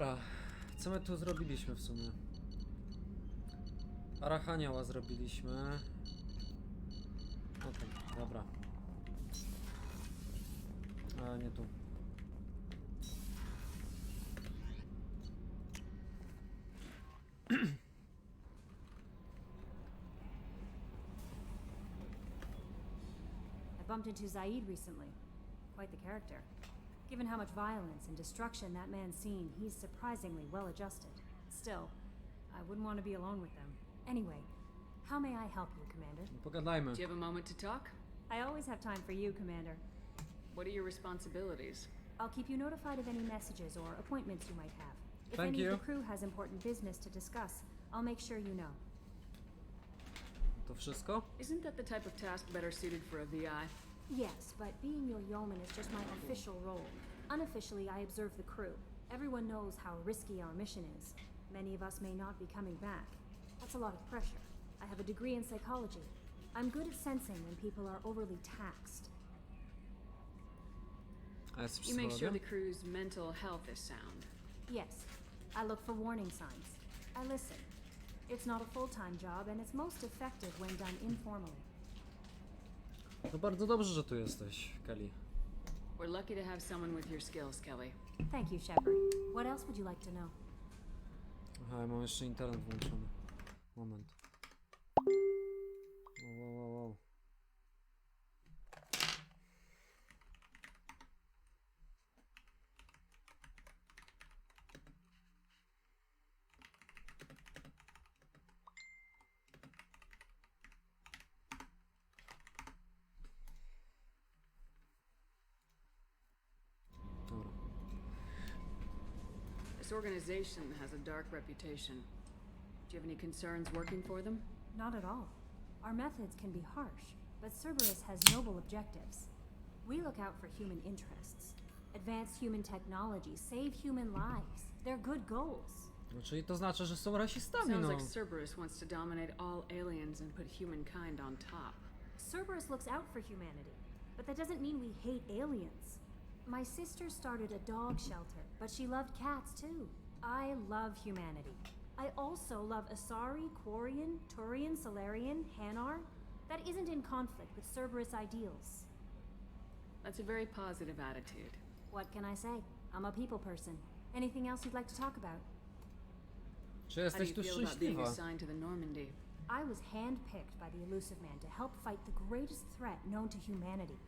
Dobra, co my tu zrobiliśmy w sumie? Arachaniała zrobiliśmy. Okej, dobra. A nie tu. I bumped into Zaid recently. Quite the character. Given how much violence and destruction that man's seen, he's surprisingly well adjusted. Still, I wouldn't want to be alone with them. Anyway, how may I help you, Commander? Pogadajmy. Do you have a moment to talk? I always have time for you, Commander. What are your responsibilities? I'll keep you notified of any messages or appointments you might have. If Thank any you. of the crew has important business to discuss, I'll make sure you know. To wszystko? Isn't that the type of task better suited for a VI? Yes, but being your yeoman is just my official role. Unofficially, I observe the crew. Everyone knows how risky our mission is. Many of us may not be coming back. That's a lot of pressure. I have a degree in psychology. I'm good at sensing when people are overly taxed. A jest You make sure psychologiem? the crew's mental health is sound. Yes, I look for warning signs. I listen. It's not a full-time job, and it's most effective when done informally. No bardzo dobrze, że tu jesteś, Kelly. We're lucky to have someone with your skills, Kelly. Thank you, Shepard. What else would you like to know? Aha, ja mam jeszcze internet włączony. Moment. Wow. Dobra. This organization has a dark reputation. Do you have any concerns working for them? Not at all. Our methods can be harsh, but Cerberus has noble objectives. We look out for human interests. Advance human technology, save human lives. They're good goals. No, czyli to znaczy, że są rasistami, Sounds no. like Cerberus wants to dominate all aliens and put humankind on top. Cerberus looks out for humanity, but that doesn't mean we hate aliens. My sister started a dog shelter, but she loved cats too. I love humanity. I also love Asari, Quarian, Turian, Solarian, Hanar. That isn't in conflict with Cerberus ideals. That's a very positive attitude. What can I say? I'm a people person. Anything else you'd like to talk about? Czy How do jesteś you tu feel about being szczęśliwa? assigned to the Normandy? I was handpicked by the Elusive Man to help fight the greatest threat known to humanity.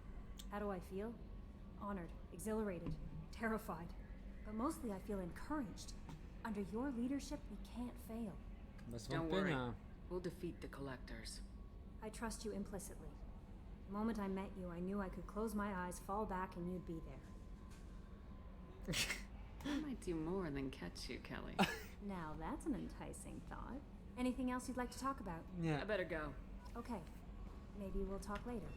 How do I feel? Honored, exhilarated, terrified. But mostly I feel encouraged. Under your leadership, we can't fail. Bez Don't worry. wątpienia. We'll defeat the collectors. I trust you implicitly. The moment I met you, I knew I could close my eyes, fall back, and you'd be there. I might do more than catch you, Kelly. Now that's an enticing thought. Anything else you'd like to talk about? Nie. I better go. Okay. Maybe we'll talk later.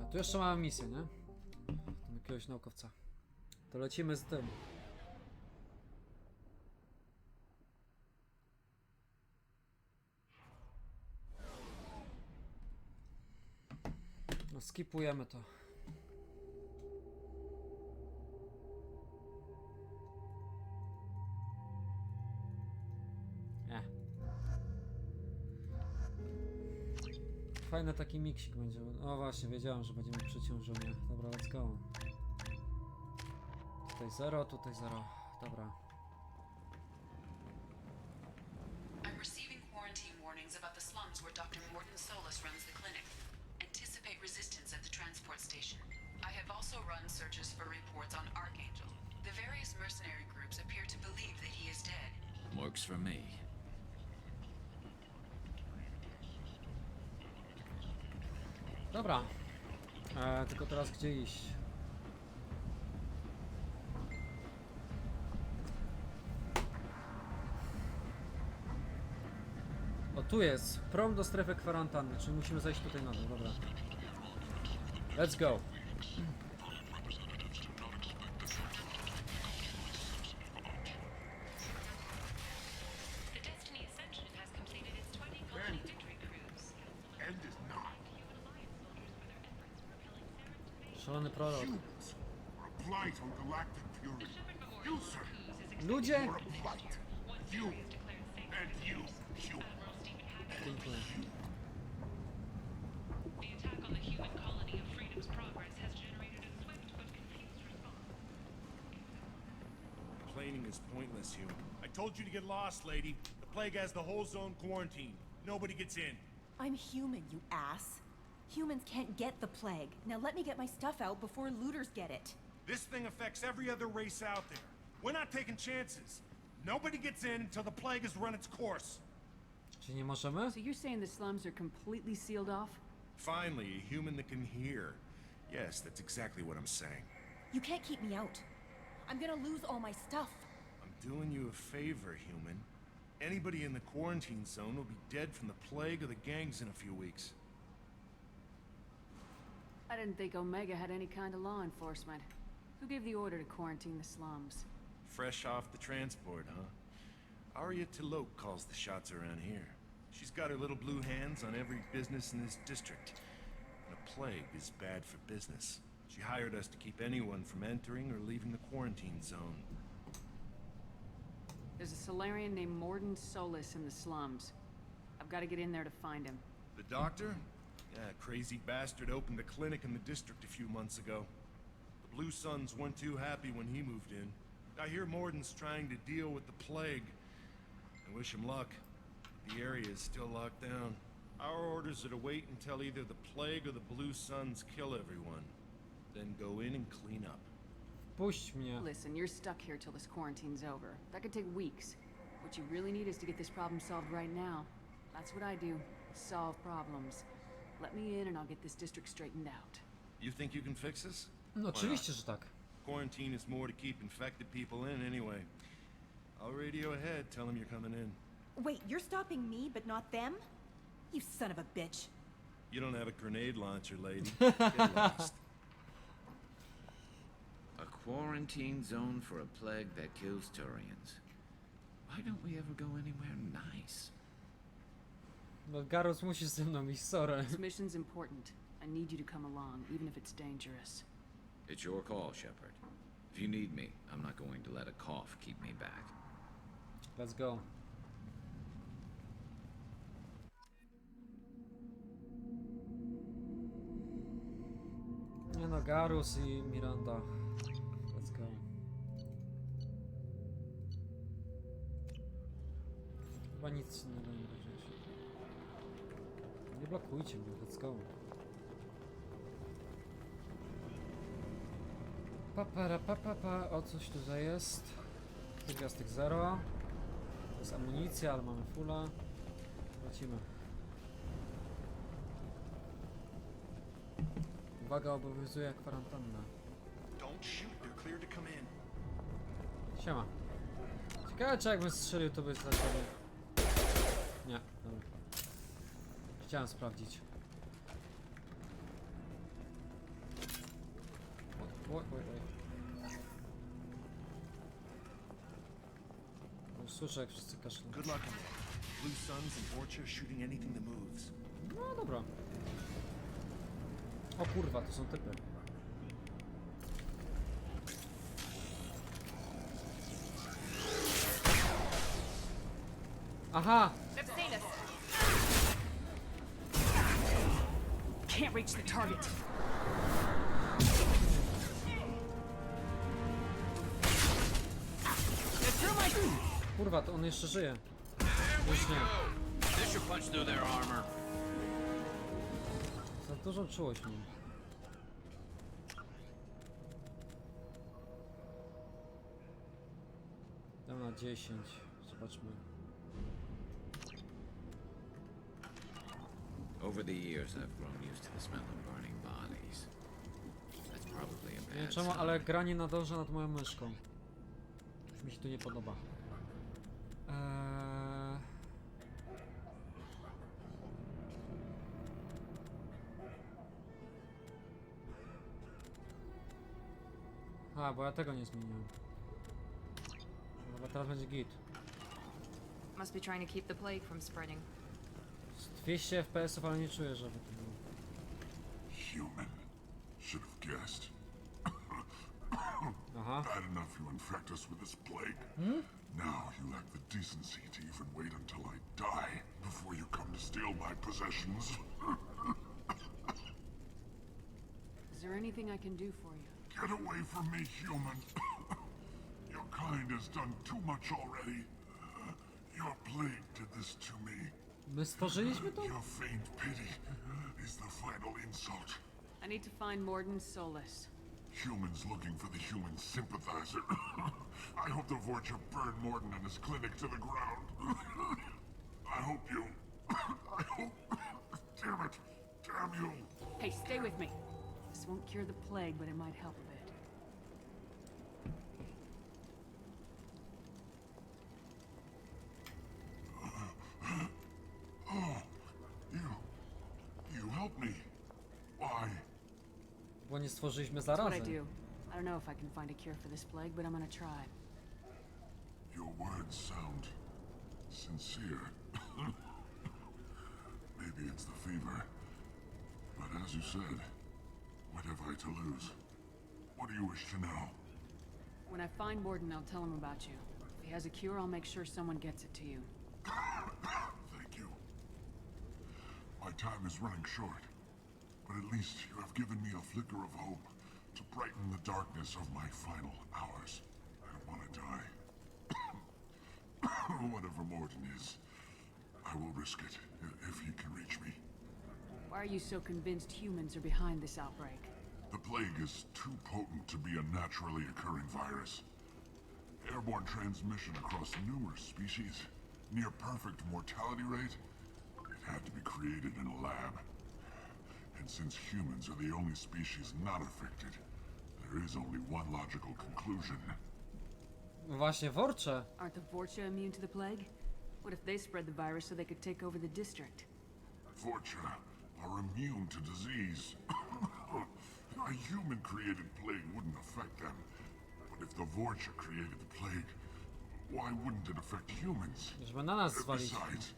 A tu jeszcze mamy misję, nie? Tam jakiegoś naukowca. To lecimy z tym. No skipujemy to. Nie. Fajny taki miksik będzie. O właśnie, wiedziałem, że będziemy przeciążone. Dobra, let's go. Tutaj 0, tutaj 0. Dobra. I'm receiving quarantine warnings about the slums where Dr. Mordin Solus runs the clinic. Anticipate resistance at the transport station. I have also run searches for reports on Archangel. The various mercenary groups appear to believe that he is dead. Works for me. Dobra. Tylko teraz gdzie iść? O, tu jest. Prom do strefy kwarantanny, czyli musimy zejść tutaj na dół, dobra. Let's go. The Destiny Ascension has completed its 20 colony victory cruise. And is not. Szalony prorok. Humans are a blight on galactic purity. You, sir, Ludzie! are a blight. You and you, human. Dziękuję. The attack on the human colony of Freedom's Progress has generated a swift but confused response. Complaining is pointless, human. I told you to get lost, lady. The plague has the whole zone quarantined. Nobody gets in. I'm human, you ass. Humans can't get the plague. Now let me get my stuff out before looters get it. This thing affects every other race out there. We're not taking chances. Nobody gets in until the plague has run its course. Czy nie możemy? So you're saying the slums are completely sealed off? Finally, a human that can hear. Yes, that's exactly what I'm saying. You can't keep me out. I'm gonna lose all my stuff. I'm doing you a favor, human. Anybody in the quarantine zone will be dead from the plague or the gangs in a few weeks. I didn't think Omega had any kind of law enforcement. Who gave the order to quarantine the slums? Fresh off the transport, huh? Arya Tiloke calls the shots around here. She's got her little blue hands on every business in this district. And a plague is bad for business. She hired us to keep anyone from entering or leaving the quarantine zone. There's a Solarian named Mordin Solus in the slums. I've got to get in there to find him. The doctor? Yeah, crazy bastard opened a clinic in the district a few months ago. The Blue Suns weren't too happy when he moved in. I hear Mordin's trying to deal with the plague. I wish him luck. The area is still locked down. Our orders are to wait until either the plague or the Blue Suns kill everyone. Then go in and clean up. Puść mnie. Listen, you're stuck here till this quarantine's over. That could take weeks. What you really need is to get this problem solved right now. That's what I do. Solve problems. Let me in and I'll get this district straightened out. You think you can fix this? No oczywiście, że tak. Quarantine is more to keep infected people in anyway. I'll radio ahead, tell them you're coming in. Wait, you're stopping me, but not them? You son of a bitch. You don't have a grenade launcher, lady. Get lost. A quarantine zone for a plague that kills Turians. Why don't we ever go anywhere nice? No Garus musi ze mną iść, sorry. This mission's important. I need you to come along, even if it's dangerous. It's your call, Shepard. If you need me, I'm not going to let a cough keep me back. Let's go. Nie no, Garus i Miranda. Let's go. Chyba nic innego nie będzie. Nie blokujcie mnie, let's go. Pa, o coś tutaj jest. Gwiazdek 0. To jest amunicja, ale mamy fulla. Lecimy. Uwaga, obowiązuje kwarantanna. Don't shoot, they're clear to come in. Siema. Ciekawe, czy jakbym strzelił, to by zaczęli. Nie, dobra. Chciałem sprawdzić. Oj. Słyszę, jak wszyscy kaszlą. Good luck in there. Blue Suns and Orcha shooting anything that moves. No dobra. O kurwa, to są typy. Aha! Can't reach the target. Kurwa, to on jeszcze żyje. Już nie. This should punch through their armor. Za dużą czułość mam. Dam na 10. Zobaczmy. Over the years, I've grown used to the smell of burning bodies. That's probably a Nie wiem bad czemu, sign. ale gra nie nadąża nad moją myszką. Mi się tu nie podoba. A, bo ja tego nie zmieniłem. Dobra, teraz będzie git. Must be trying to keep the plague from spreading. 200 FPS-ów, ale nie czuję, żeby to było. Human. should have guessed. Aha. Bad enough you infect us with this plague. Now you lack the decency to even wait until I die before you come to steal my possessions. Is there anything I can do for you? Get away from me, human. Your kind has done too much already. Your plague did this to me. My stworzyliśmy to? Your faint pity is the final insult. I need to find Mordin Solus. Humans looking for the human sympathizer. I hope the Vorcha burned Mordin and his clinic to the ground. I hope you... I hope... Damn it. Damn you. Hey, stay with me. This won't cure the plague, but it might help a bit. You helped me. Why? Bo nie stworzyliśmy That's what I zarazy. do. I don't know if I can find a cure for this plague, but I'm gonna try. Your words sound sincere. Maybe it's the fever. But as you said, what have I to lose? What do you wish to know? When I find Mordin, I'll tell him about you. If he has a cure, I'll make sure someone gets it to you. Thank you. My time is running short, but at least you have given me a flicker of hope to brighten the darkness of my final hours. I don't want to die. Whatever Mordin is, I will risk it if he can reach me. Why are you so convinced humans are behind this outbreak? The plague is too potent to be a naturally occurring virus. Airborne transmission across numerous species, near perfect mortality rate. It had to be created in a lab. And since humans are the only species not affected, there is only one logical conclusion. Właśnie, Worcze. Aren't the Vorcha immune to the plague? What if they spread the virus so they could take over the district? Vorcha are immune to disease. A human-created plague wouldn't affect them. But if the Vorcha created the plague, why wouldn't it affect humans? Żeby na nas zwalić. Besides,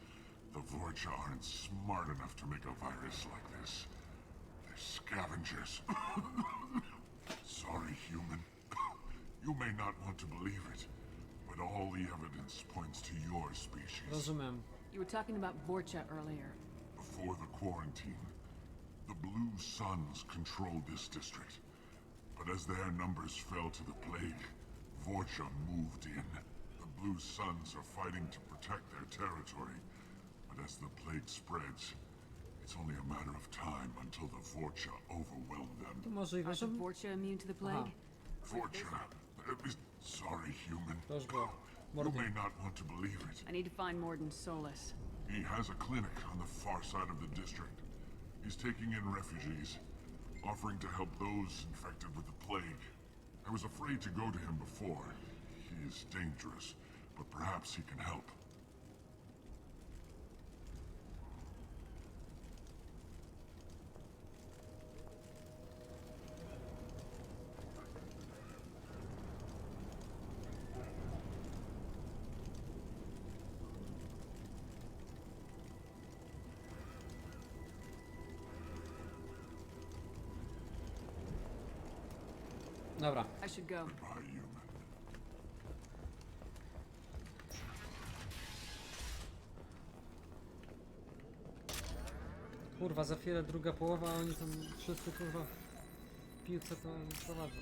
the Vorcha aren't smart enough to make a virus like this. They're scavengers. Sorry, human. You may not want to believe it, but all the evidence points to your species. Rozumiem. You were talking about Vorcha earlier. Before the quarantine, the Blue Suns controlled this district. But as their numbers fell to the plague, Vorcha moved in. The Blue Suns are fighting to protect their territory. But as the plague spreads, it's only a matter of time until the Vorcha overwhelm them. To możliwe, Aren't że... the Vorcha immune to the plague? Vorcha... sorry, human. To już było. You may Mordin. not want to believe it. I need to find Mordin Solus. He has a clinic on the far side of the district. He's taking in refugees, offering to help those infected with the plague. I was afraid to go to him before. He is dangerous, but perhaps he can help. Dobra. I should go. Goodbye, human. Kurwa, za chwilę druga połowa, a oni tam wszyscy kurwa w piłce to prowadzą.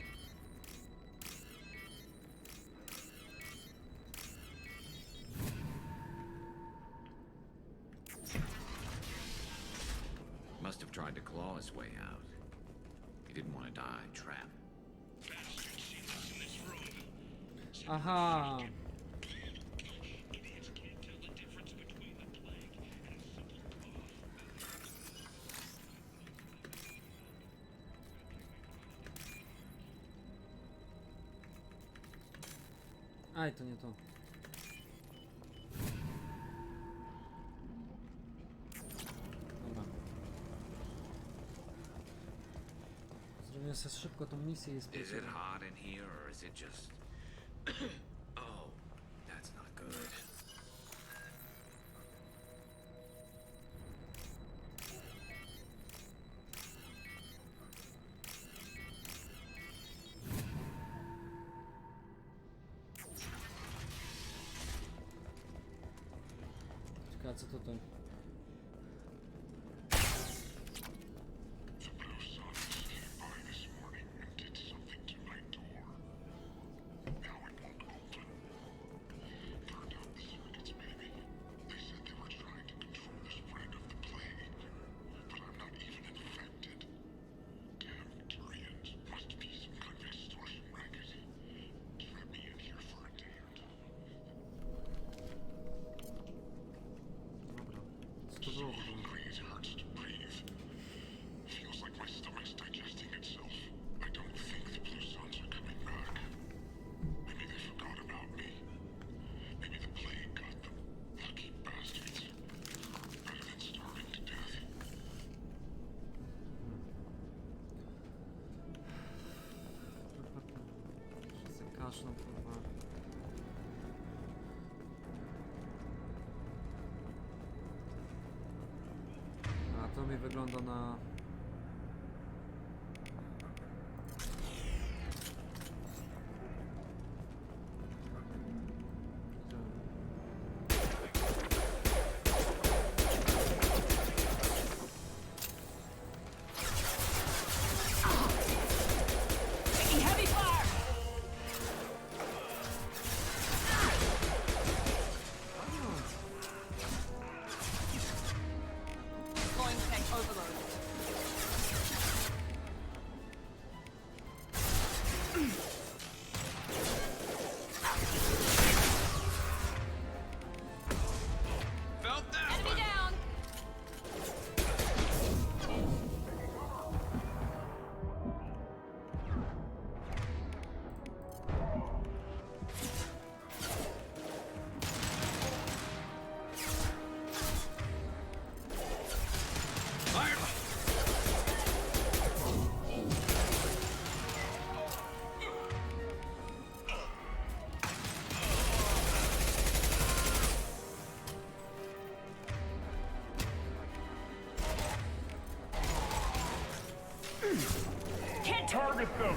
Must have tried to claw his way out. He didn't want to die trapped. Aha. Aj, to nie to. Dobra. Zrobię sobie szybko tą misję i Is spróbuję. it hot in here, or is it just... Oh, that's not good. A co tutaj? The Blue Suns came by this morning and did something to my door. Now it won't open. Turned out the circuits, maybe. They said they were trying to control the spread of the plague. But I'm not even infected. Damn Turians. Must be some kind of extortion racket. Trap me in here for a day or two. Dobra. Co to było w ogóle? Hungry it hurts to breathe. Feels like my stomach's digesting itself. I don't think the Blue Suns are coming back. Maybe they forgot about me. Maybe the plague got them. Lucky bastards. Better than starving to death. Wszyscy kaszlą, kurwa. A to mi wygląda na... Taking heavy fire! Deploying tank overload. Felt that Enemy one. down! Fire! Can't target them!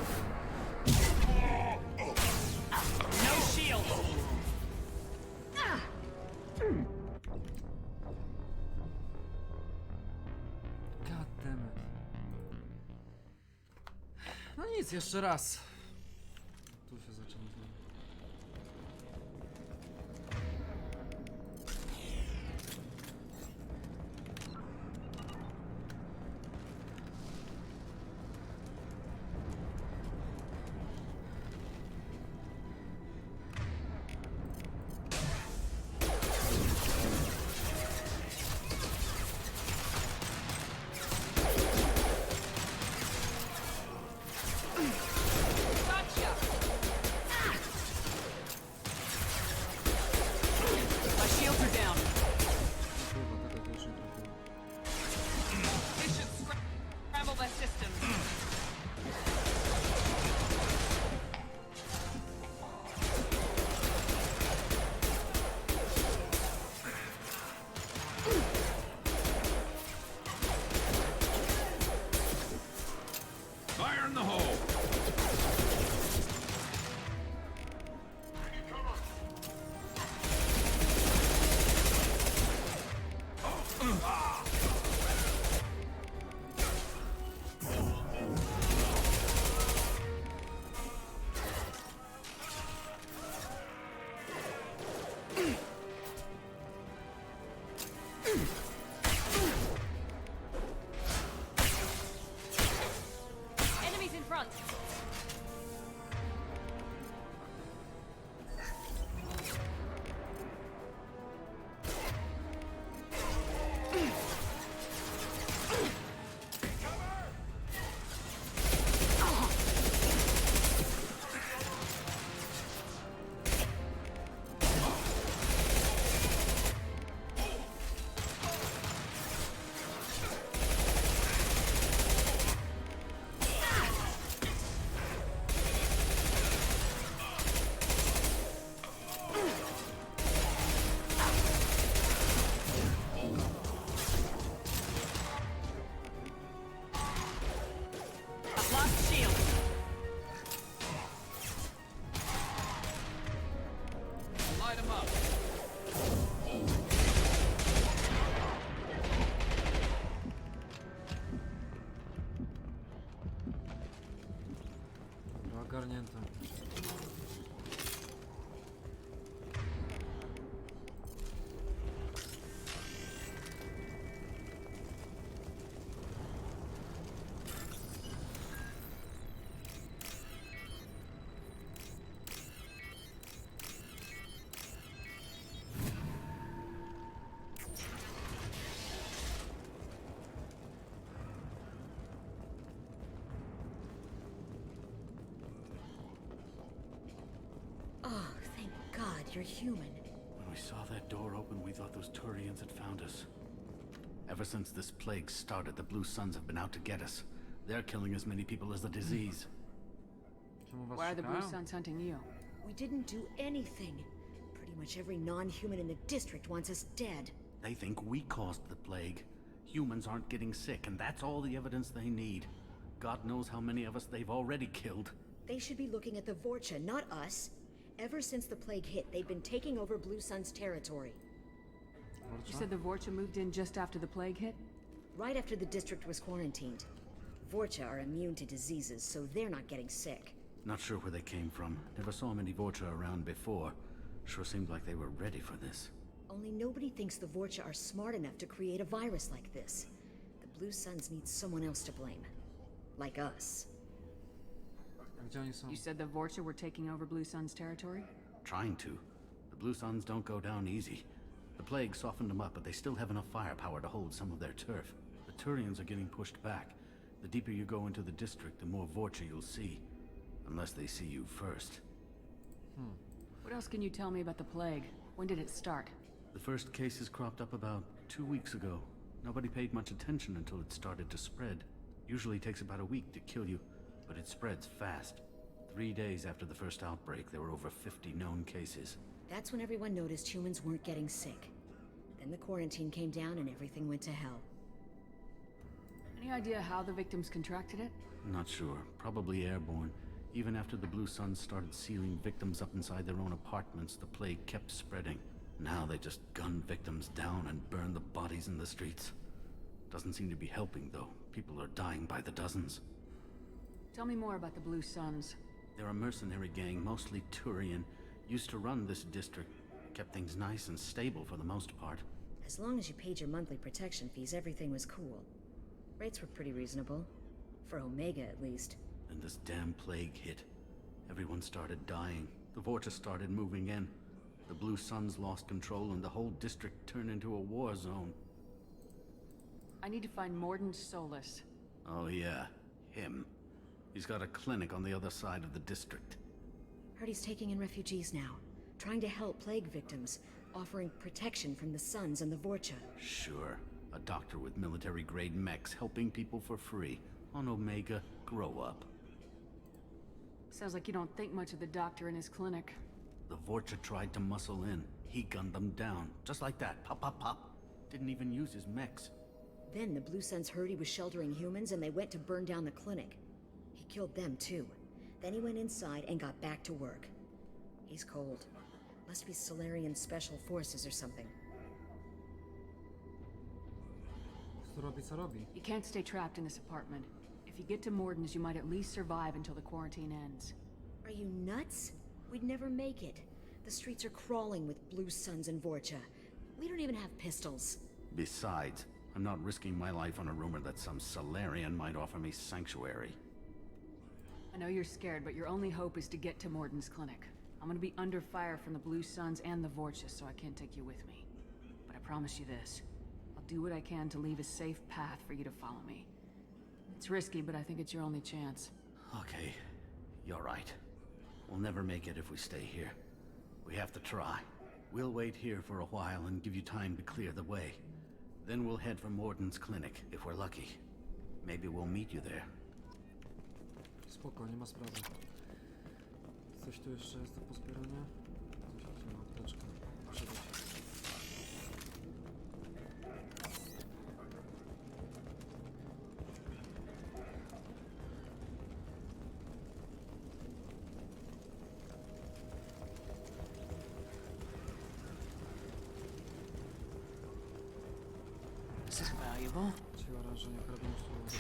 No shield! God damn it. No nic, jeszcze raz. Tu się zaczyna znowu. ogarnięte. Oh, thank God you're human. When we saw that door open, we thought those Turians had found us. Ever since this plague started, the Blue Suns have been out to get us. They're killing as many people as the disease. Czemu was Why are the Blue szukają? Suns hunting you? We didn't do anything. Pretty much every non-human in the district wants us dead. They think we caused the plague. Humans aren't getting sick, and that's all the evidence they need. God knows how many of us they've already killed. They should be looking at the Vorcha, not us. Ever since the plague hit, they've been taking over Blue Sun's territory. You said the Vorcha moved in just after the plague hit? Right after the district was quarantined. Vorcha are immune to diseases, so they're not getting sick. Not sure where they came from. Never saw many Vorcha around before. Sure seemed like they were ready for this. Only nobody thinks the Vorcha are smart enough to create a virus like this. The Blue Suns need someone else to blame. Like us. A gdzie oni są? You said the Vorcha were taking over Blue Sun's territory? Trying to. The Blue Suns don't go down easy. The plague softened them up, but they still have enough firepower to hold some of their turf. The Turians are getting pushed back. The deeper you go into the district, the more Vorcha you'll see. Unless they see you first. What else can you tell me about the plague? When did it start? The first cases cropped up about 2 weeks ago. Nobody paid much attention until it started to spread. Usually takes about a week to kill you, but it spreads fast. 3 days after the first outbreak, there were over 50 known cases. That's when everyone noticed humans weren't getting sick. Then the quarantine came down and everything went to hell. Any idea how the victims contracted it? Not sure. Probably airborne. Even after the Blue Suns started sealing victims up inside their own apartments, the plague kept spreading. Now they just gun victims down and burn the bodies in the streets. Doesn't seem to be helping, though. People are dying by the dozens. Tell me more about the Blue Suns. They're a mercenary gang, mostly Turian. Used to run this district. Kept things nice and stable for the most part. As long as you paid your monthly protection fees, everything was cool. Rates were pretty reasonable. For Omega, at least. Then this damn plague hit. Everyone started dying. The Vorta started moving in. The Blue Suns lost control and the whole district turned into a war zone. I need to find Mordin Solus. Oh yeah, him. He's got a clinic on the other side of the district. Heard he's taking in refugees now. Trying to help plague victims. Offering protection from the Suns and the Vorcha. Sure. A doctor with military-grade mechs helping people for free. On Omega, grow up. Sounds like you don't think much of the doctor in his clinic. The Vorcha tried to muscle in. He gunned them down. Just like that. Pop, pop, pop. Didn't even use his mechs. Then the Blue Suns heard he was sheltering humans and they went to burn down the clinic. He killed them too. Then he went inside and got back to work. He's cold. Must be Solarian Special Forces or something. Co robi, co robi? You can't stay trapped in this apartment. If you get to Mordin's, you might at least survive until the quarantine ends. Are you nuts? We'd never make it. The streets are crawling with Blue Suns and Vorcha. We don't even have pistols. Besides, I'm not risking my life on a rumor that some Solarian might offer me sanctuary. I know you're scared, but your only hope is to get to Mordin's clinic. I'm gonna be under fire from the Blue Suns and the Vorcha, so I can't take you with me. But I promise you this. I'll do what I can to leave a safe path for you to follow me. It's risky, but I think it's your only chance. Okay, you're right. We'll never make it if we stay here. We have to try. We'll wait here for a while and give you time to clear the way. Then we'll head for Mordin's clinic, if we're lucky. Maybe we'll meet you there. Spoko, nie ma sprawy. Coś tu jeszcze jest do pozbierania? Coś tu ma apteczkę. Muszę być. This is valuable. Czyli oranżenie karabinu szturmowego.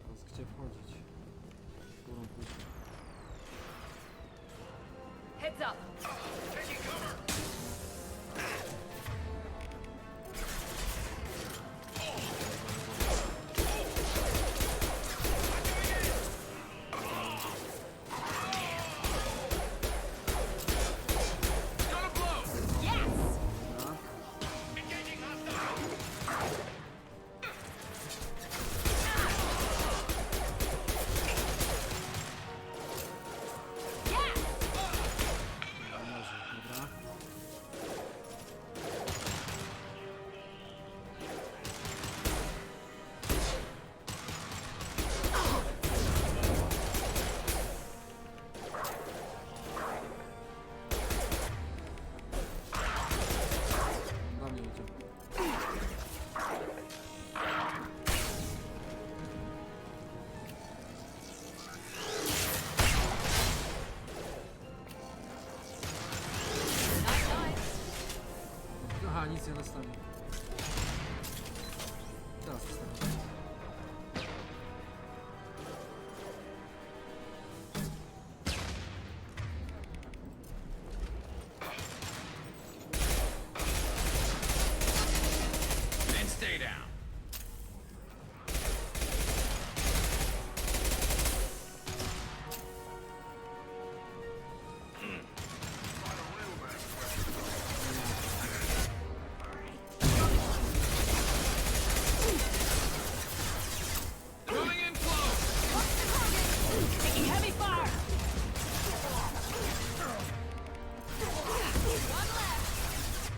Teraz możecie wchodzić. Górą pójść. Heads up! Dobra. Do mnie idzie. Aha, nic nie dostanie. Teraz dostanie. Then stay down. Moving in close. Taking heavy fire! One left!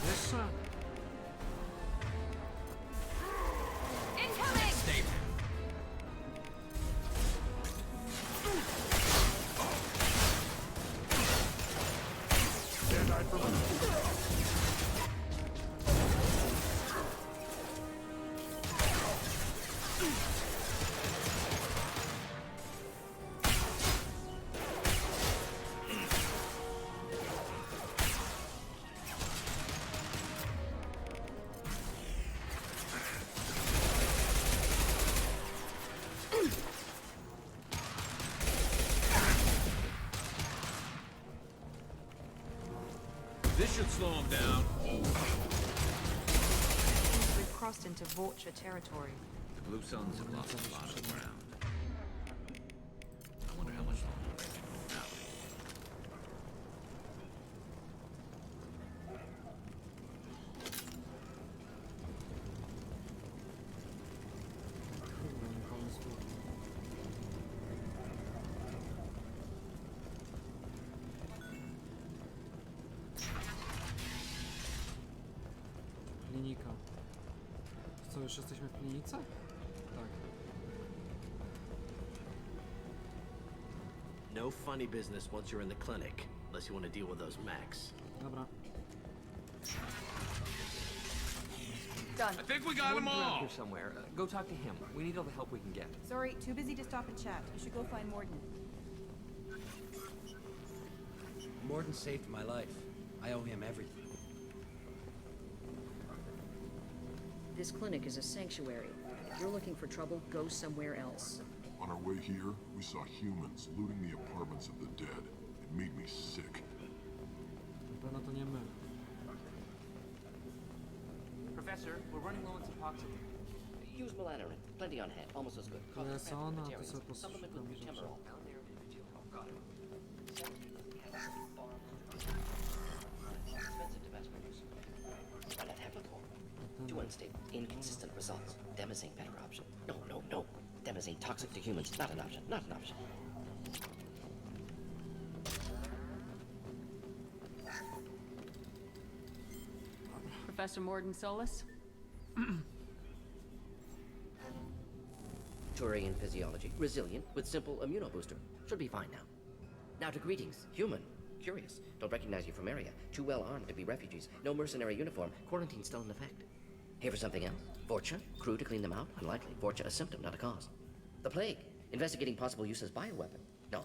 Jeszcze? Incoming! Stay down. This should slow him down. We've crossed into Vulture territory. The Blue Suns have lost a lot of ground. I wonder how much longer they can hold out. Kurde, nie pomysł. Klinika. Co, już jesteśmy w klinice? Tak. No funny business once you're in the clinic, unless you want to deal with those mechs. Dobra. Done. I think we got them all. Here somewhere. Go talk to him. We need all the help we can get. Sorry, too busy to stop and chat. You should go find Mordin. Mordin saved my life. I owe him everything. This clinic is a sanctuary. If you're looking for trouble, go somewhere else. On our way here, we saw humans looting the apartments of the dead. It made me sick. Na pewno to nie my. Professor, we're running low on some oxygen. Use melatonin. Plenty on hand. Almost as good. To jest ona, to Materials. sobie Supplement with posłuchamy rzeczy. butyramol. Expensive to mass produce. Why not have a core? Too unstable. Inconsistent results. Demazine better option. No, no, no. Demazine toxic to humans. Not an option. Not an option. Professor Mordin Solus? Turian physiology. Resilient with simple immunobooster. Should be fine now. Now to greetings. Human. Curious. Don't recognize you from area. Too well armed to be refugees. No mercenary uniform. Quarantine still in effect. Here for something else? Vorcha? Crew to clean them out? Unlikely. Vorcha a symptom, not a cause. The plague. Investigating possible use as bioweapon. No.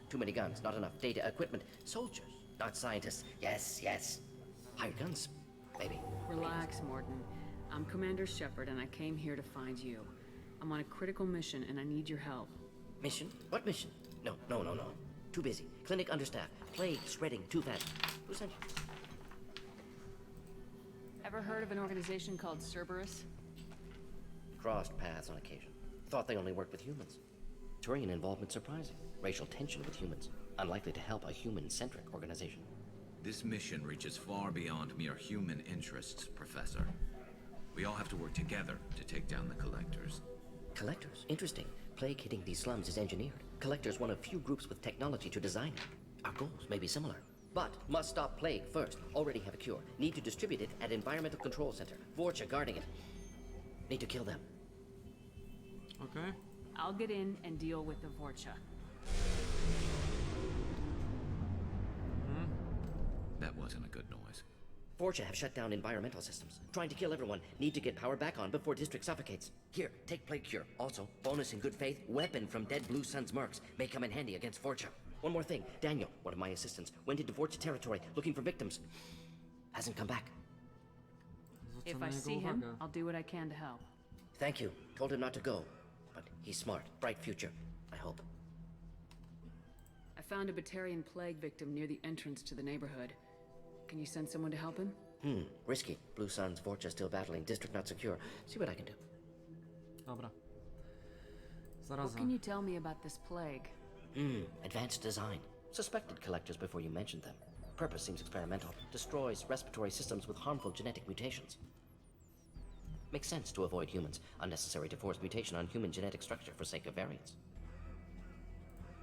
Too many guns, not enough data, equipment. Soldiers, not scientists. Yes. Hired guns, maybe. Relax, Mordin. I'm Commander Shepard, and I came here to find you. I'm on a critical mission, and I need your help. Mission? What mission? No. Too busy. Clinic understaffed. Plague spreading too fast. Who sent you? Ever heard of an organization called Cerberus? Crossed paths on occasion. Thought they only worked with humans. Turian involvement surprising. Racial tension with humans. Unlikely to help a human-centric organization. This mission reaches far beyond mere human interests, Professor. We all have to work together to take down the Collectors. Collectors? Interesting. Plague hitting these slums is engineered. Collectors one of few groups with technology to design it. Our goals may be similar. But must stop Plague first. Already have a cure. Need to distribute it at Environmental Control Center. Vorcha guarding it. Need to kill them. Okay. I'll get in and deal with the Vorcha. That wasn't a good noise. Vorcha have shut down environmental systems. Trying to kill everyone. Need to get power back on before District suffocates. Here, take Plague Cure. Also, bonus in good faith, weapon from dead Blue Sun's mercs. May come in handy against Vorcha. One more thing. Daniel, one of my assistants, went into Vorcha territory looking for victims. Hasn't come back. If I see him, I'll do what I can to help. Thank you. Told him not to go. But he's smart. Bright future. I hope. I found a Batarian plague victim near the entrance to the neighborhood. Can you send someone to help him? Risky. Blue Sun's Vorcha still battling. District not secure. See what I can do. Dobra. What can you tell me about this plague? Advanced design. Suspected collectors before you mentioned them. Purpose seems experimental. Destroys respiratory systems with harmful genetic mutations. Makes sense to avoid humans. Unnecessary to force mutation on human genetic structure for sake of variance.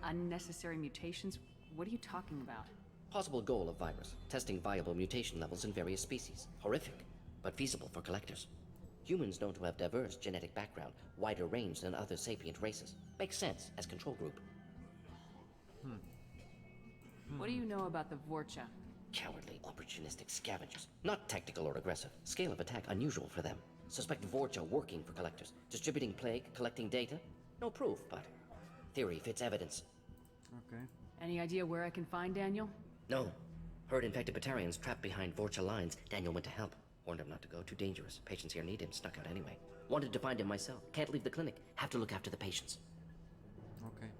Unnecessary mutations? What are you talking about? Possible goal of virus. Testing viable mutation levels in various species. Horrific, but feasible for collectors. Humans known to have diverse genetic background, wider range than other sapient races. Makes sense as control group. What do you know about the Vorcha? Cowardly, opportunistic scavengers. Not tactical or aggressive. Scale of attack unusual for them. Suspect Vorcha working for collectors. Distributing plague, collecting data. No proof, but theory fits evidence. Okay. Any idea where I can find Daniel? No. Heard infected Batarians trapped behind Vorcha lines. Daniel went to help. Warned him not to go. Too dangerous. Patients here need him. Snuck out anyway. Wanted to find him myself. Can't leave the clinic. Have to look after the patients. Okay.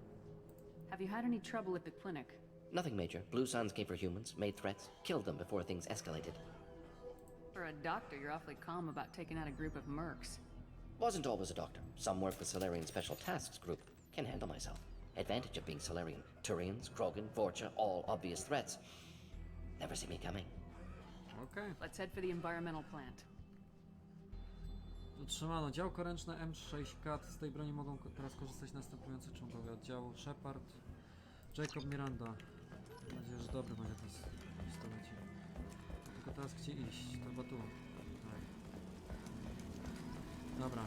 Have you had any trouble at the clinic? Nothing major. Blue Suns came for humans, made threats, killed them before things escalated. For a doctor, you're awfully calm about taking out a group of mercs. Wasn't always a doctor. Some work with Solarian Special Tasks Group. Can handle myself. Advantage of being Solarian. Turians, Krogan, Vorcha, all obvious threats. Never see me coming. Okay. Let's head for the environmental plant. Otrzymano działko ręczne M6 Z tej broni mogą teraz korzystać następujący członkowie oddziału: Shepard, Jacob, Miranda. Mam nadzieję, że dobry będzie ten pistolecik. Tylko teraz gdzie iść? To chyba tu. Tak. Dobra.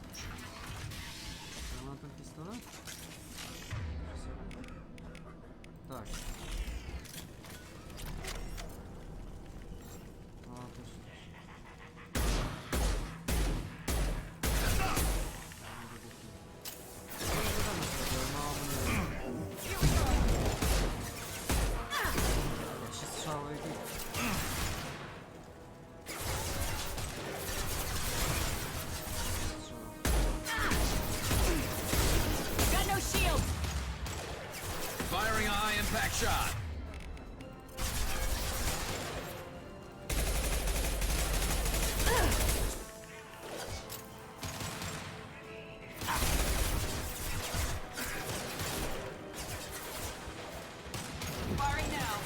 Ja mam ten pistolet? Tak. O, to się... Strzały i... Got no shield. Firing a high impact shot. Firing now.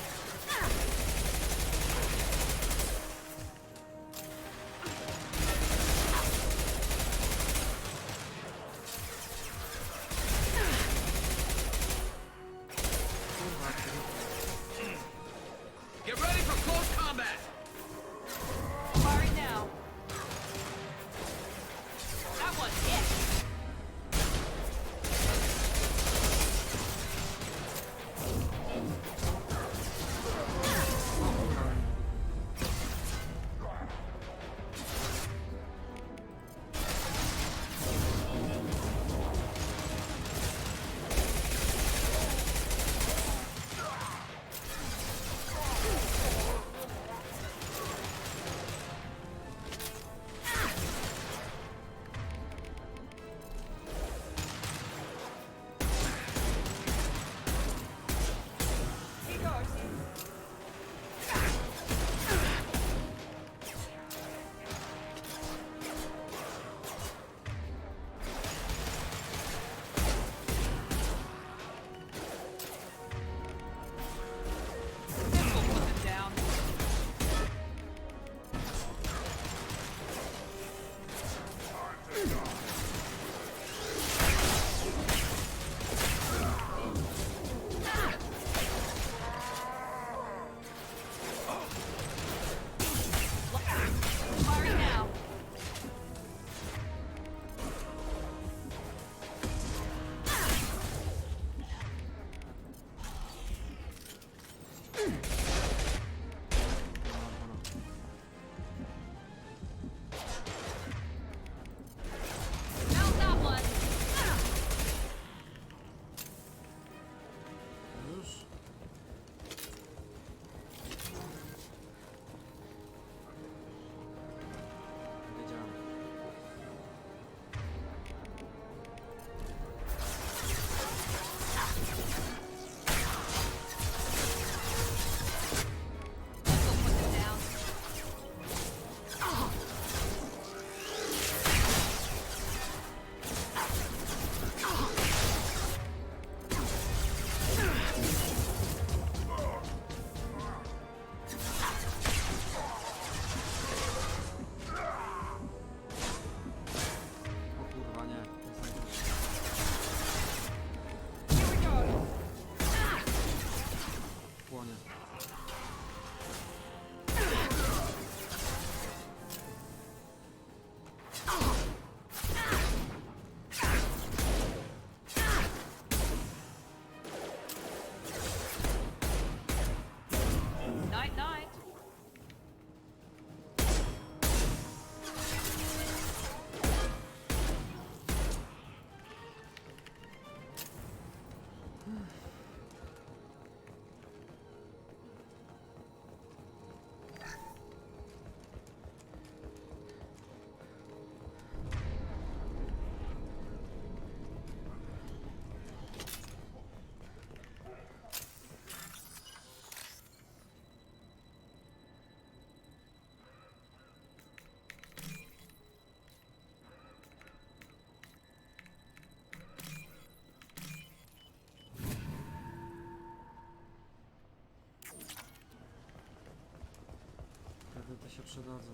To się przydadzą.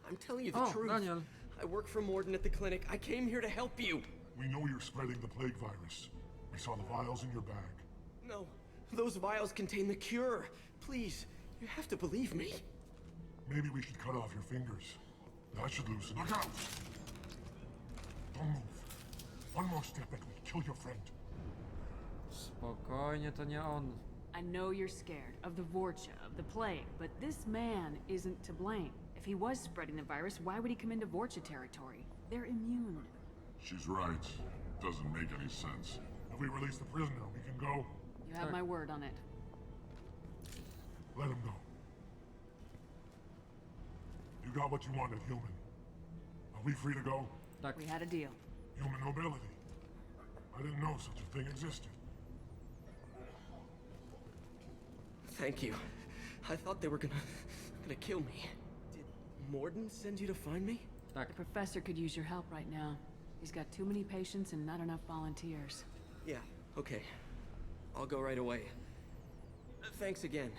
I'm telling you the Oh, truth. Daniel. I work for Mordin at the clinic. I came here to help you. We know you're spreading the plague virus. We saw the vials in your bag. No, those vials contain the cure. Please, you have to believe me. Maybe we should cut off your fingers. That should loosen. Look out! Don't move. One more step and we'll kill your friend. Spokojnie, to nie on. I know you're scared of the Vorcha, of the plague, but this man isn't to blame. If he was spreading the virus, why would he come into Vorcha territory? They're immune. She's right. Doesn't make any sense. If we release the prisoner, we can go. You have my word on it. Let him go. You got what you wanted, human. Are we free to go? We had a deal. Human nobility. I didn't know such a thing existed. Thank you. I thought they were gonna kill me. Did Mordin send you to find me? The professor could use your help right now. He's got too many patients and not enough volunteers. Yeah, okay. I'll go right away. Thanks again.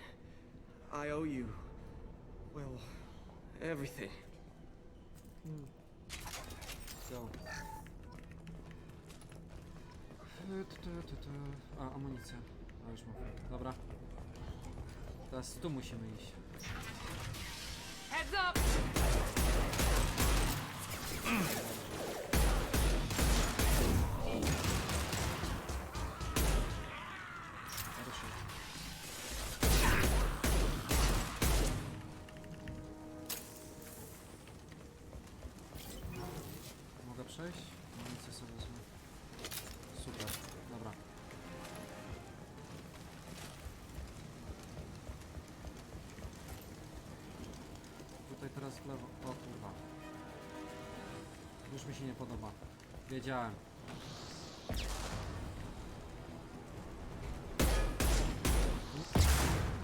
I owe you, well, everything. So. A, amunicja. A, już mówię. Dobra. Teraz tu musimy iść. Heads up! Mogę przejść? Amunicję sobie wezmę. Super, dobra. Tutaj teraz w lewo. O kurwa. Już mi się nie podoba. Wiedziałem.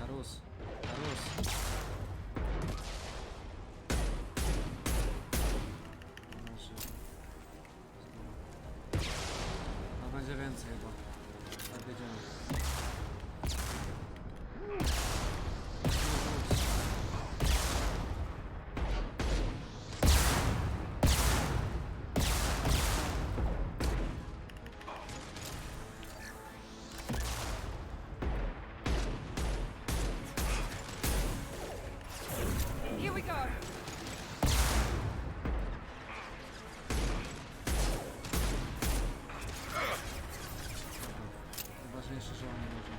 Karus. Karus. No będzie więcej chyba. Tak wiedziałem. Here we go! Ważniejsze, że on nie może.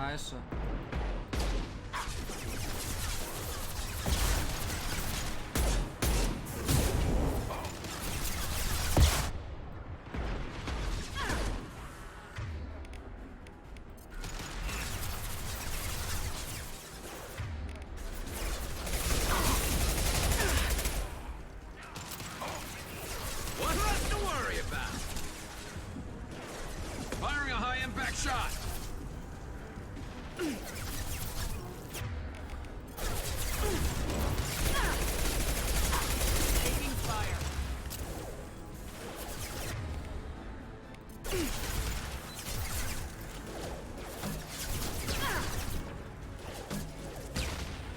A jeszcze. What's left to worry about? Firing a high-impact shot! Taking fire!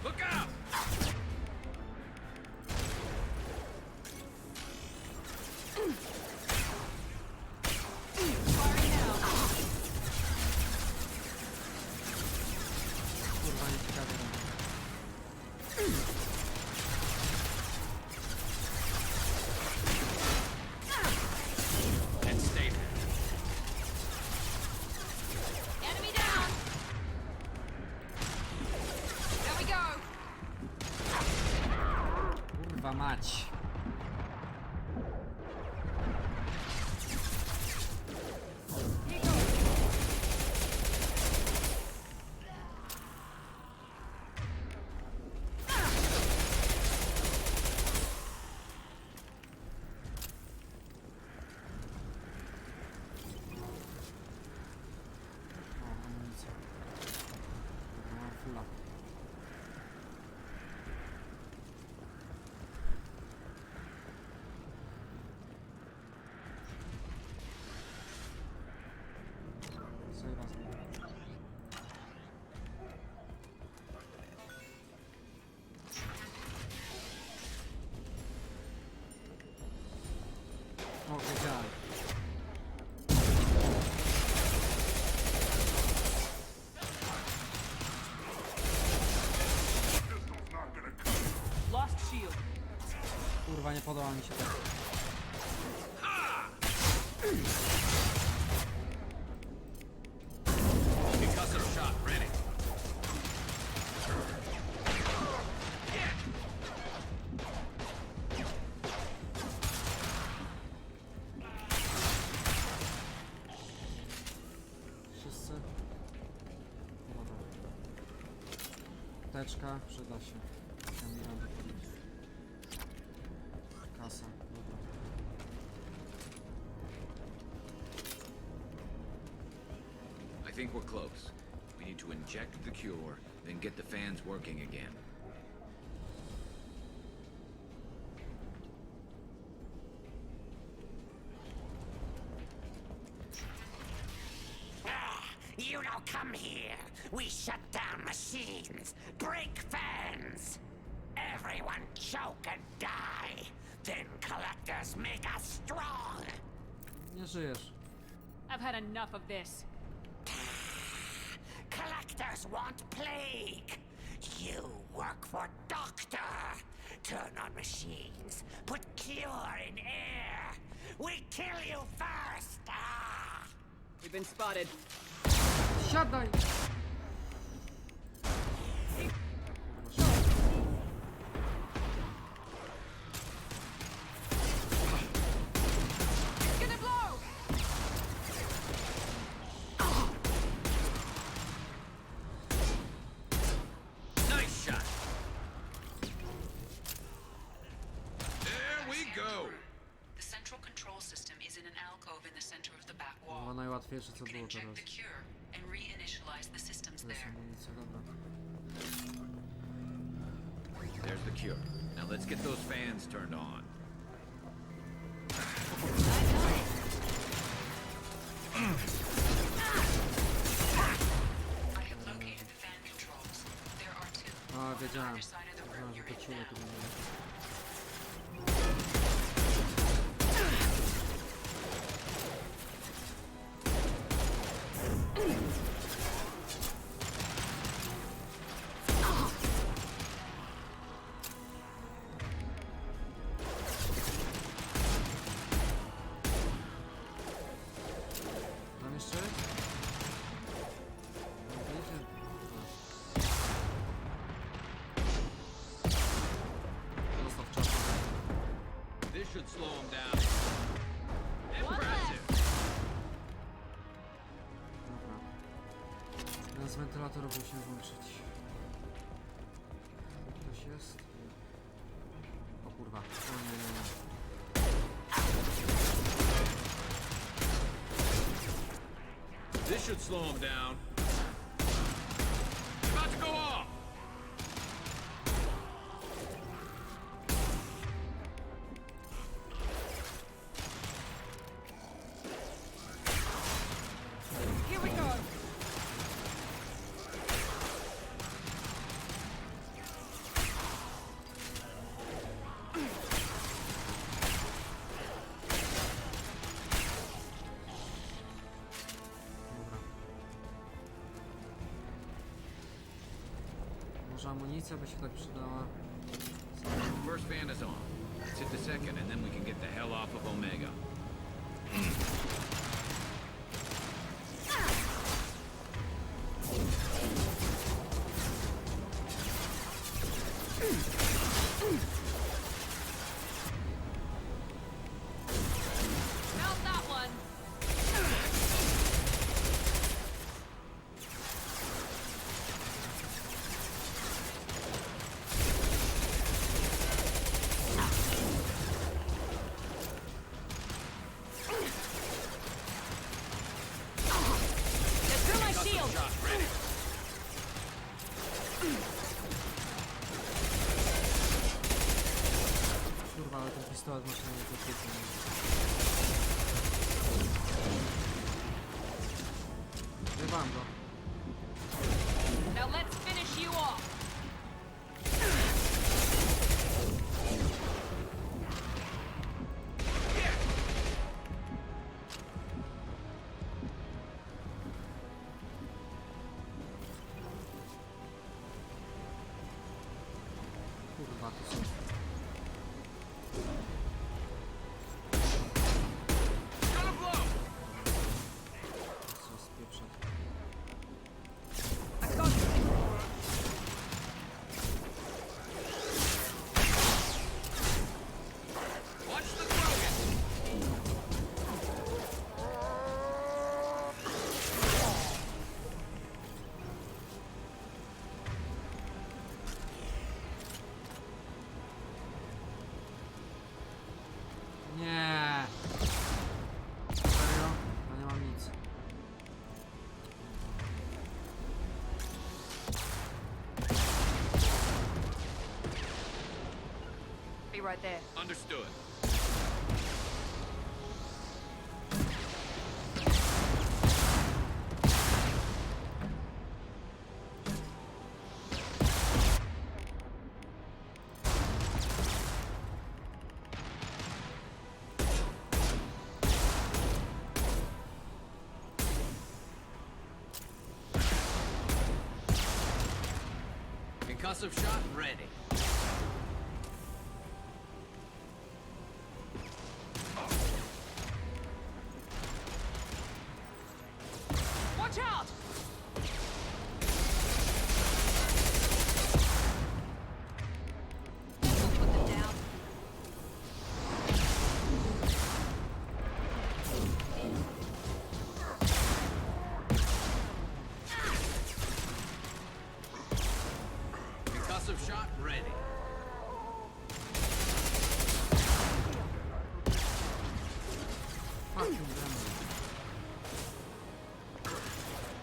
Look out! Firing now! Kurwa, nie ciekawe. And stay there. Enemy down! There we go! Kurwa mać. Here goes! O, amunicja. Dobra, mam fulla. shield. Kurwa, nie podoba mi się to. Concussor shot ready. Wszyscy? Dobra. Teczka, przyda się. Ja Mirandę podnieść. Kasa, dobra. I think we're close. We need to inject the cure, then get the fans working again. You don't come here. We shut down machines, break fans. Everyone choke and die. Then collectors make us strong. Nie żyjesz. I've had enough of this. Collectors want plague. You work for Doctor. Turn on machines. Put cure in air. We kill you first. Ah. We've been spotted. Siadaj! It's gonna blow! Nice shot. There we go. The central control system is in an alcove in the center of the back No, wall. najłatwiejsze co You can było inject teraz. the cure and reinitialize the systems To jest there. amunicja, dobra. There's the cure. Now let's get those fans turned on. I have located the fan controls. There are two. A, wiedziałem. Either side of the room Wiedziałem, że you're to in czuło now. tu będzie. Tam jeszcze jest? No, wiecie? Zostaw czapkę. This should slow them down. Impressive. Dobra. Jeden z wentylatorów musimy włączyć. Tu ktoś jest? O kurwa. O nie, nie, nie. This should slow them down. About to go off. Here we go! Dobra. Może amunicja by się tak przydała? First fan is on. Let's hit the second, and then we can get the hell off of Omega. Mount that one! Get through my shield! Shot ready. Kurwa, ale ten pistolet masz na niego. Wyrwałem go. Now let's finish you off! Kurwa, to są... Be right there. Understood. Concussive shot ready. Watch out! Put them down. Concussive shot ready. Fucking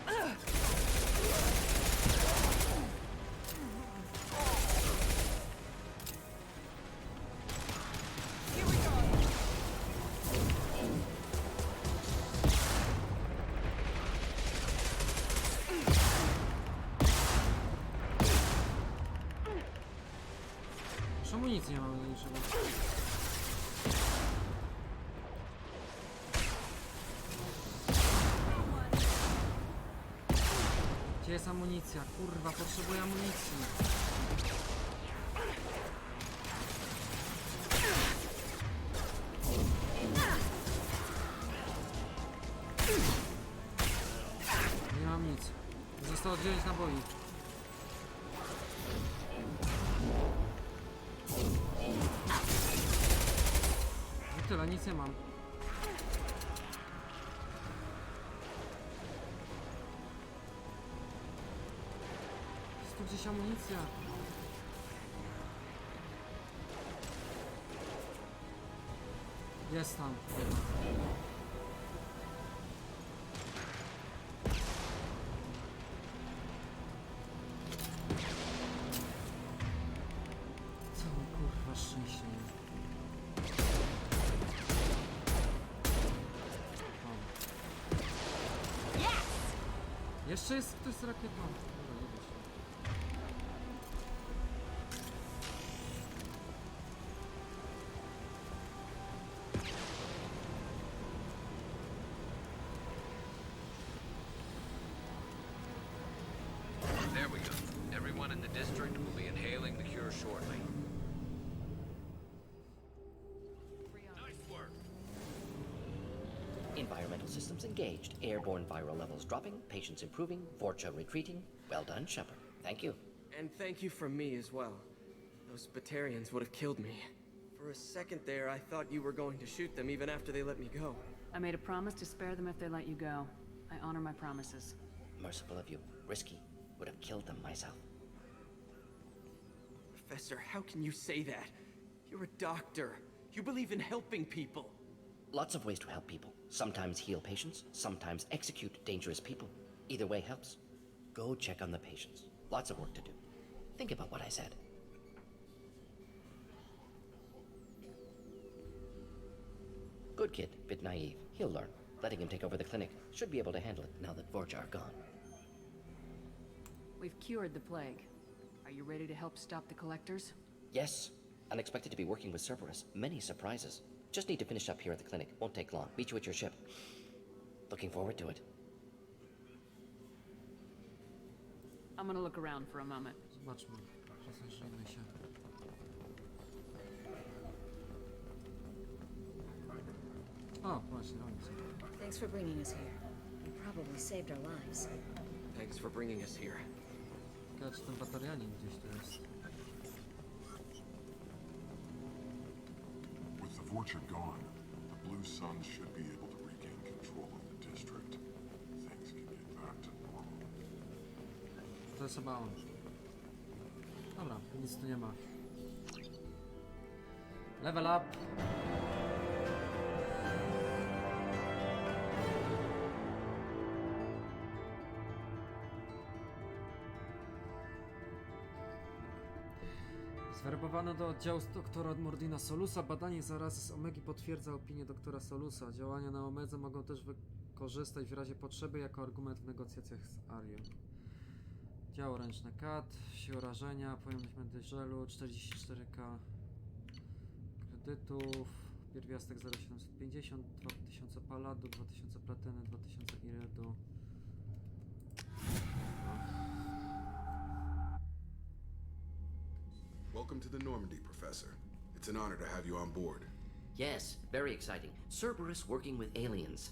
damn. Here we go. Już amunicji nie mamy do niczego. Gdzie jest amunicja? Kurwa, potrzebuję amunicji. Nie mam nic. Zostało 9 naboi. I tyle, nic nie mam. Jest tu gdzieś amunicja. Jest tam. Całe kurwa szczęście. Jeszcze jest ktoś z rakietą. Dobra, idę się. There we go. Everyone in the district will be inhaling the cure shortly. Nice work. Environmental systems engaged. Airborne viral levels dropping. Patients improving. Vorcha retreating. Well done, Shepard. Thank you. And thank you from me as well. Those Batarians would have killed me. For a second there, I thought you were going to shoot them even after they let me go. I made a promise to spare them if they let you go. I honor my promises. Merciful of you. Risky. Would have killed them myself. Professor, how can you say that? You're a doctor. You believe in helping people. Lots of ways to help people. Sometimes heal patients, sometimes execute dangerous people. Either way helps. Go check on the patients. Lots of work to do. Think about what I said. Good kid, bit naive. He'll learn. Letting him take over the clinic. Should be able to handle it now that Vorcha are gone. We've cured the plague. Are you ready to help stop the collectors? Yes. Unexpected to be working with Cerberus. Many surprises. Just need to finish up here at the clinic. Won't take long. Meet you at your ship. Looking forward to it. I'm gonna look around for a moment. Zobaczmy. Rozejrzyjmy się. O, właśnie, oni są. Thanks for bringing us here. You probably saved our lives. Thanks for bringing us here. Ciekawe, czy ten batarianin gdzieś tu jest. With the Vorcha gone, the Blue Suns should be able to regain control of the district. Things can get back to normal. To jest chyba on. Dobra, nic tu nie ma. Level up! Skierowano do oddziału z doktora Mordina Solusa. Badanie zarazy z Omegi potwierdza opinię doktora Solusa. Działania na Omedze mogą też wykorzystać w razie potrzeby jako argument w negocjacjach z Arią. Działo ręczne CAT, siła rażenia, pojemność medyżelu, 44k kredytów, pierwiastek 0750, 2000 paladu, 2000 platyny, 2000 iredu. Welcome to the Normandy, Professor. It's an honor to have you on board. Yes, very exciting. Cerberus working with aliens.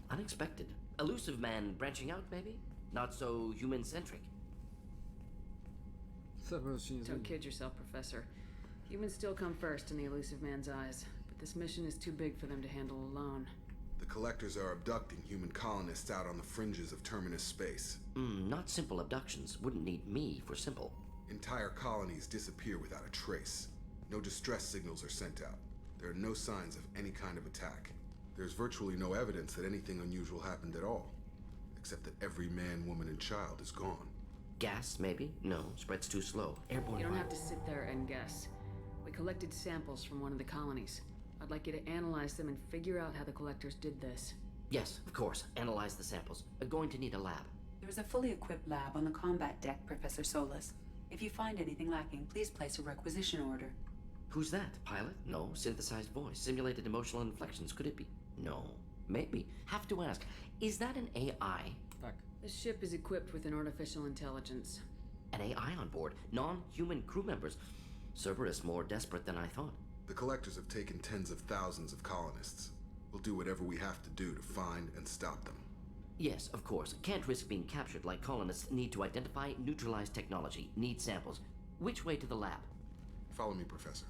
Unexpected. Elusive man branching out, maybe? Not so human-centric. Don't kid yourself, Professor. Humans still come first in the elusive man's eyes, but this mission is too big for them to handle alone. The Collectors are abducting human colonists out on the fringes of Terminus space. Not simple abductions. Wouldn't need me for simple. Entire colonies disappear without a trace. No distress signals are sent out. There are no signs of any kind of attack. There's virtually no evidence that anything unusual happened at all. Except that every man, woman, and child is gone. Gas, maybe? No, spread's too slow. Airborne. You don't have to sit there and guess. We collected samples from one of the colonies. I'd like you to analyze them and figure out how the Collectors did this. Yes, of course. Analyze the samples. Going to need a lab. There is a fully equipped lab on the combat deck, Professor Solus. If you find anything lacking, please place a requisition order. Who's that? Pilot? No. Synthesized voice. Simulated emotional inflections. Could it be? No. Maybe. Have to ask. Is that an AI? Tak. The ship is equipped with an artificial intelligence. An AI on board. Non-human crew members. Cerberus more desperate than I thought. The Collectors have taken tens of thousands of colonists. We'll do whatever we have to do to find and stop them. Yes, of course. Can't risk being captured like colonists. Need to identify, neutralize technology. Need samples. Which way to the lab? Follow me, Professor.